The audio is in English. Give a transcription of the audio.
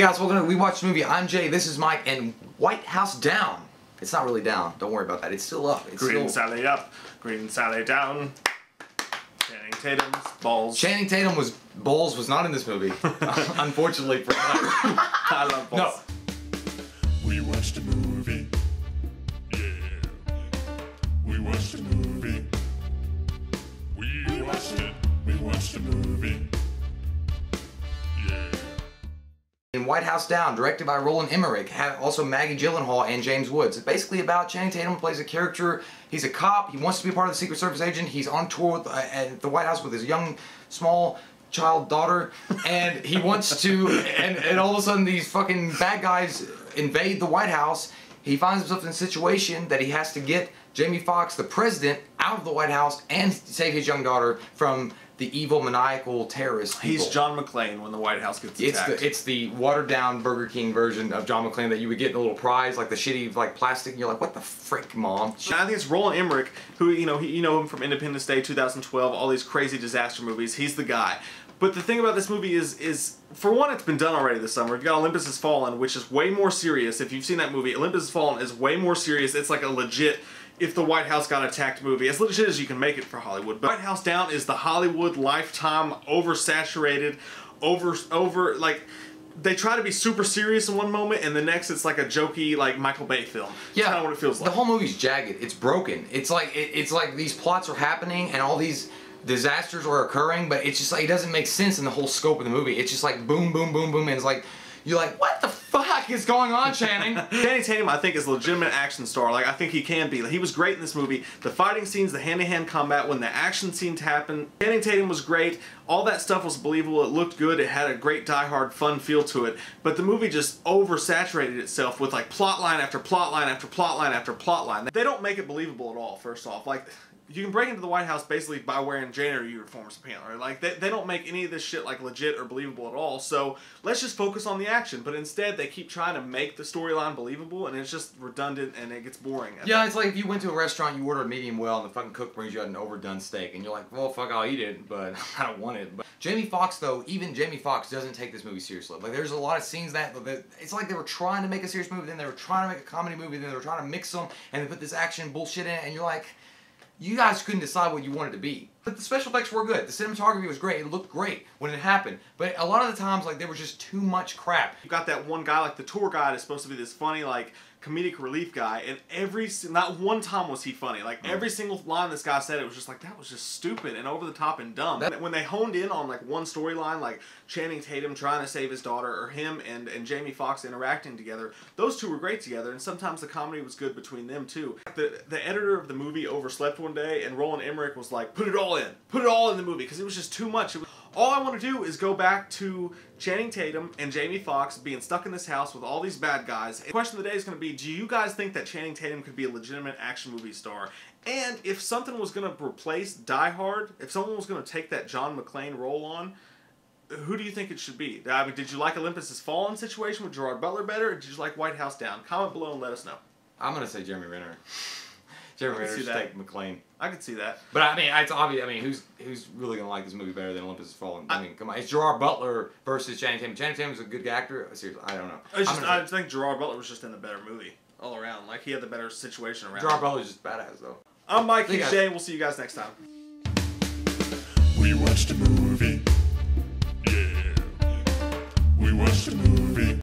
Hey guys, we watched the movie. I'm Jay, this is Mike, and White House Down. It's not really down. Don't worry about that. It's still up. It's Green still... Sally up, Green Sally down. Channing Tatum's balls. Channing Tatum balls was not in this movie. Unfortunately for us. I love balls. No. We watched a movie. Yeah. We watched a movie. We watched it. We watched a movie. Yeah. In White House Down, directed by Roland Emmerich, had also Maggie Gyllenhaal and James Woods. It's basically about Channing Tatum plays a character. He's a cop. He wants to be part of the Secret Service agent. He's on tour at the White House with his young, small child daughter, and he wants to. And all of a sudden, these fucking bad guys invade the White House. He finds himself in a situation that he has to get Jamie Foxx, the president, out of the White House and save his young daughter from the evil, maniacal terrorist people. He's John McClane when the White House gets attacked. It's the watered-down Burger King version of John McClane that you would get in a little prize, like the shitty plastic. And you're like, what the frick, Mom? I think it's Roland Emmerich, who you know him from Independence Day, 2012, all these crazy disaster movies. He's the guy. But the thing about this movie is for one, it's been done already this summer. You've got Olympus Has Fallen, which is way more serious. If you've seen that movie, Olympus Has Fallen is way more serious. It's like a legit, if the White House got attacked movie, as legit as you can make it for Hollywood. But White House Down is the Hollywood Lifetime oversaturated, like, they try to be super serious in one moment, and the next it's like a jokey, like, Michael Bay film. Yeah, that's kind of what it feels like. The whole movie's jagged. It's broken. It's like these plots are happening and all these disasters are occurring, but it's just like it doesn't make sense in the whole scope of the movie. It's just like boom, boom, boom, boom, and it's like you're like, what the fuck is going on, Channing? Channing Tatum, I think, is a legitimate action star. Like, I think he can be. He was great in this movie. The fighting scenes, the hand-to-hand combat, when the action scenes happened, Channing Tatum was great. All that stuff was believable. It looked good. It had a great die-hard fun feel to it. But the movie just oversaturated itself with, like, plot line after plot line after plot line after plot line. They don't make it believable at all, first off. Like, you can break into the White House basically by wearing janitor uniforms, apparently. Like, they don't make any of this shit, like, legit or believable at all. So, let's just focus on the action. But instead, they keep trying to make the storyline believable, and it's just redundant, and it gets boring. Yeah, it's like if you went to a restaurant, you order a medium well, and the fucking cook brings you out an overdone steak, and you're like, well, fuck, I'll eat it, but I don't want it. But Jamie Foxx, though, even Jamie Foxx doesn't take this movie seriously. Like, there's a lot of scenes that it's like they were trying to make a serious movie, then they were trying to make a comedy movie, then they were trying to mix them, and they put this action bullshit in it, and you're like, you guys couldn't decide what you wanted to be. But the special effects were good. The cinematography was great. It looked great when it happened. But a lot of the times, like, there was just too much crap. You've got that one guy, like the tour guide is supposed to be this funny, like, comedic relief guy, and not one time was he funny. Like, every single line this guy said, it was just like, that was just stupid and over the top and dumb. When they honed in on, like, one storyline, like Channing Tatum trying to save his daughter, or him and Jamie Foxx interacting together, those two were great together, and sometimes the comedy was good between them, too. The editor of the movie overslept one day, and Roland Emmerich was like, put it all in. Put it all in the movie, because it was just too much. All I want to do is go back to Channing Tatum and Jamie Foxx being stuck in this house with all these bad guys. The question of the day is going to be, do you guys think that Channing Tatum could be a legitimate action movie star? And if something was going to replace Die Hard, if someone was going to take that John McClane role on, who do you think it should be? I mean, did you like Olympus Has Fallen situation with Gerard Butler better, or did you like White House Down? Comment below and let us know. I'm going to say Jeremy Renner. Jeremy Renner should take McClane. I could see that. But I mean, it's obvious. I mean, who's really gonna like this movie better than Olympus Has Fallen? I mean, come on, it's Gerard Butler versus Channing Tatum. Channing Tatum's a good actor. Seriously, I don't know. I think Gerard Butler was just in the better movie all around. Like, he had the better situation around. Gerard Butler's just badass though. I'm Mike. He's Jay. We'll see you guys next time. We watched a movie. Yeah. We watched a movie.